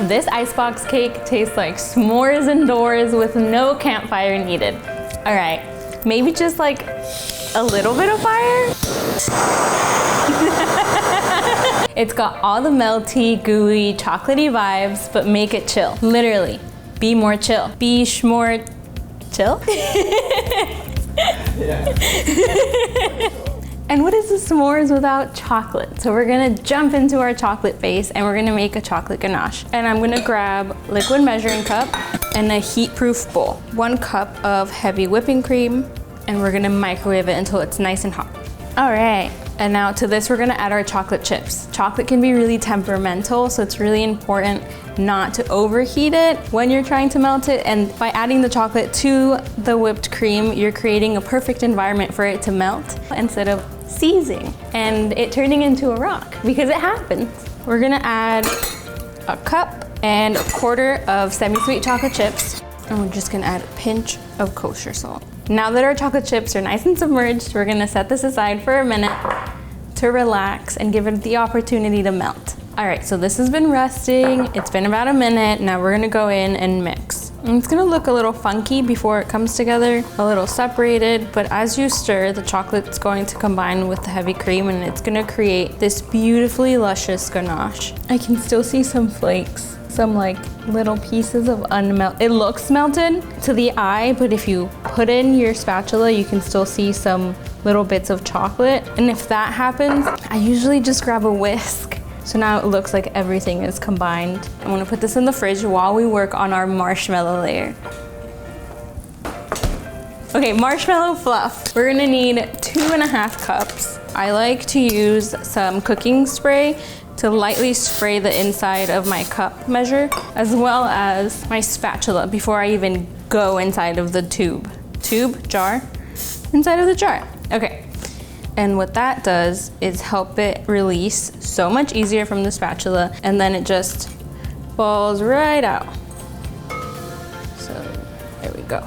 This icebox cake tastes like s'mores indoors with no campfire needed. All right, maybe just like a little bit of fire? It's got all the melty, gooey, chocolatey vibes, but make it chill. Literally, be more chill. Be s'more chill? And what is the s'mores without chocolate? So we're gonna jump into our chocolate base and we're gonna make a chocolate ganache. And I'm gonna grab liquid measuring cup and a heat-proof bowl. 1 cup of heavy whipping cream, and we're gonna microwave it until it's nice and hot. All right, and now to this we're gonna add our chocolate chips. Chocolate can be really temperamental, so it's really important not to overheat it when you're trying to melt it. And by adding the chocolate to the whipped cream, you're creating a perfect environment for it to melt instead of seizing and it turning into a rock, because it happens. We're gonna add a cup and 1/4 of semi-sweet chocolate chips, and we're just gonna add a pinch of kosher salt. Now that our chocolate chips are nice and submerged, we're gonna set this aside for a minute to relax and give it the opportunity to melt. All right, so this has been resting. It's been about a minute. Now we're gonna go in and mix. And it's gonna look a little funky before it comes together, a little separated, but as you stir, the chocolate's going to combine with the heavy cream and it's gonna create this beautifully luscious ganache. I can still see some flakes, some like little pieces of unmelted. It looks melted to the eye, but if you put in your spatula, you can still see some little bits of chocolate. And if that happens, I usually just grab a whisk. So now it looks like everything is combined. I'm gonna put this in the fridge while we work on our marshmallow layer. Okay, marshmallow fluff. We're gonna need 2.5 cups. I like to use some cooking spray to lightly spray the inside of my cup measure, as well as my spatula before I even go inside of the jar, inside of the jar. Okay. And what that does is help it release so much easier from the spatula, and then it just falls right out. So there we go.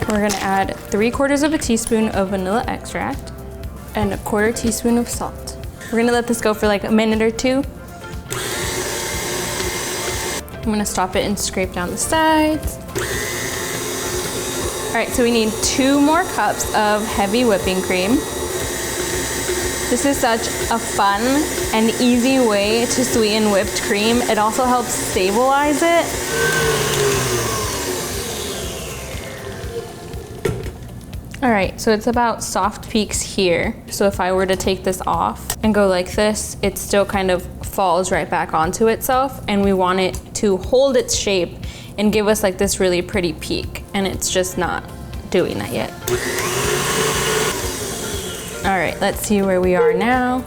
We're gonna add 3/4 teaspoon of vanilla extract and 1/4 teaspoon of salt. We're gonna let this go for like a minute or 2. I'm gonna stop it and scrape down the sides. All right, so we need 2 more cups of heavy whipping cream. This is such a fun and easy way to sweeten whipped cream. It also helps stabilize it. All right, so it's about soft peaks here. So if I were to take this off and go like this, it still kind of falls right back onto itself, and we want it to hold its shape and give us like this really pretty peak, and it's just not doing that yet. All right, let's see where we are now.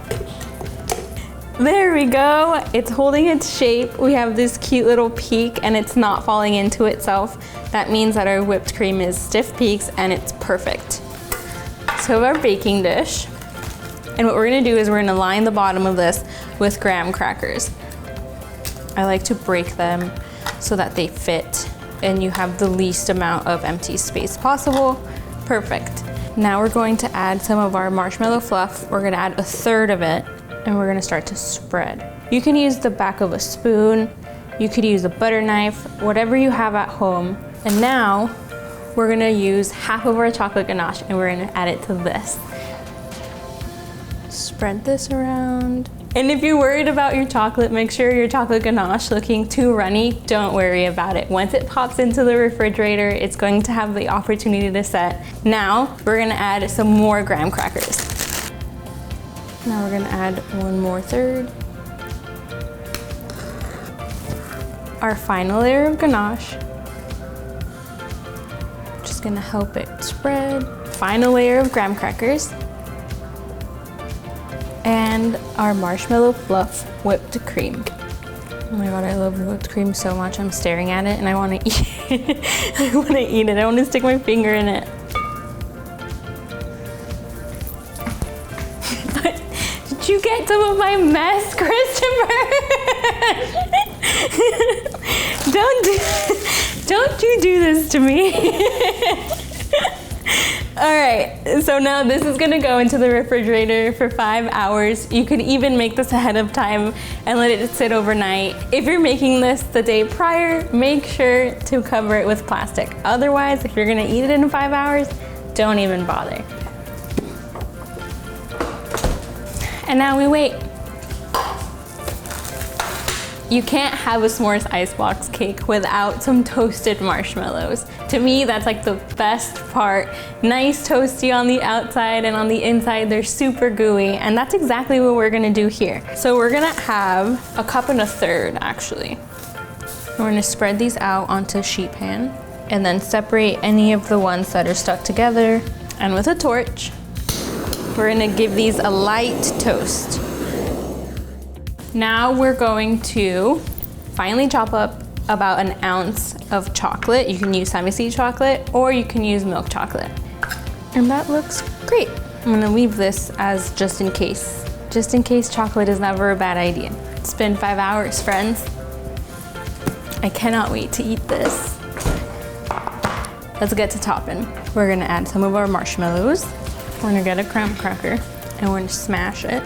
There we go. It's holding its shape. We have this cute little peak and it's not falling into itself. That means that our whipped cream is stiff peaks and it's perfect. So our baking dish. And what we're gonna do is we're gonna line the bottom of this with graham crackers. I like to break them so that they fit and you have the least amount of empty space possible. Perfect. Now we're going to add some of our marshmallow fluff. We're gonna add 1/3 of it and we're gonna start to spread. You can use the back of a spoon, you could use a butter knife, whatever you have at home. And now we're gonna use half of our chocolate ganache and we're gonna add it to this. Spread this around. And if you're worried about your chocolate, make sure your chocolate ganache looking too runny, don't worry about it. Once it pops into the refrigerator, it's going to have the opportunity to set. Now, we're gonna add some more graham crackers. Now we're gonna add 1 more 1/3. Our final layer of ganache. Just gonna help it spread. Final layer of graham crackers. And our marshmallow fluff whipped cream. Oh my God, I love whipped cream so much. I'm staring at it and I wanna eat it. I wanna eat it. I wanna stick my finger in it. But did you get some of my mess, Christopher? Don't you do this to me. All right, so now this is gonna go into the refrigerator for 5 hours. You could even make this ahead of time and let it sit overnight. If you're making this the day prior, make sure to cover it with plastic. Otherwise, if you're gonna eat it in 5 hours, don't even bother. And now we wait. You can't have a s'mores icebox cake without some toasted marshmallows. To me, that's like the best part. Nice toasty on the outside, and on the inside, they're super gooey. And that's exactly what we're gonna do here. So we're gonna have 1.3 cups actually. We're gonna spread these out onto a sheet pan and then separate any of the ones that are stuck together. And with a torch, we're gonna give these a light toast. Now we're going to finely chop up about 1 ounce of chocolate. You can use semi-sweet chocolate or you can use milk chocolate. And that looks great. I'm gonna leave this as just in case. Just in case chocolate is never a bad idea. It's been 5 hours, friends. I cannot wait to eat this. Let's get to topping. We're gonna add some of our marshmallows. We're gonna get a graham cracker and we're gonna smash it.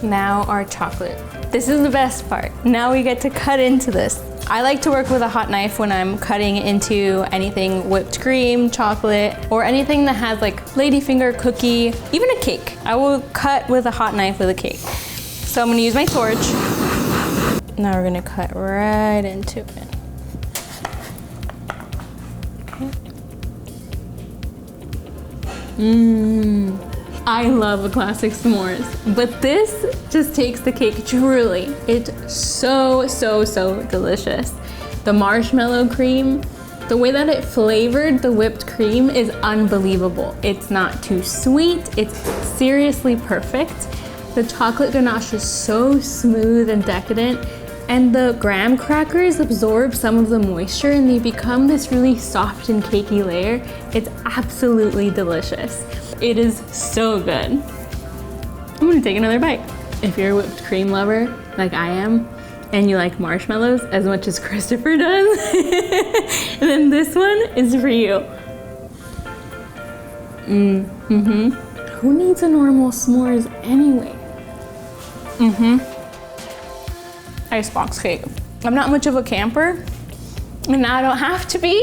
Now our chocolate. This is the best part. Now we get to cut into this. I like to work with a hot knife when I'm cutting into anything whipped cream, chocolate, or anything that has like ladyfinger, cookie, even a cake. I will cut with a hot knife with a cake. So I'm gonna use my torch. Now we're gonna cut right into it. I love a classic s'mores, but this just takes the cake truly. It's so, so, so delicious. The marshmallow cream, the way that it flavored the whipped cream is unbelievable. It's not too sweet, it's seriously perfect. The chocolate ganache is so smooth and decadent, and the graham crackers absorb some of the moisture and they become this really soft and cakey layer. It's absolutely delicious. It is so good. I'm gonna take another bite. If you're a whipped cream lover, like I am, and you like marshmallows as much as Christopher does, then this one is for you. Who needs a normal s'mores anyway? Icebox cake. I'm not much of a camper, and now I don't have to be.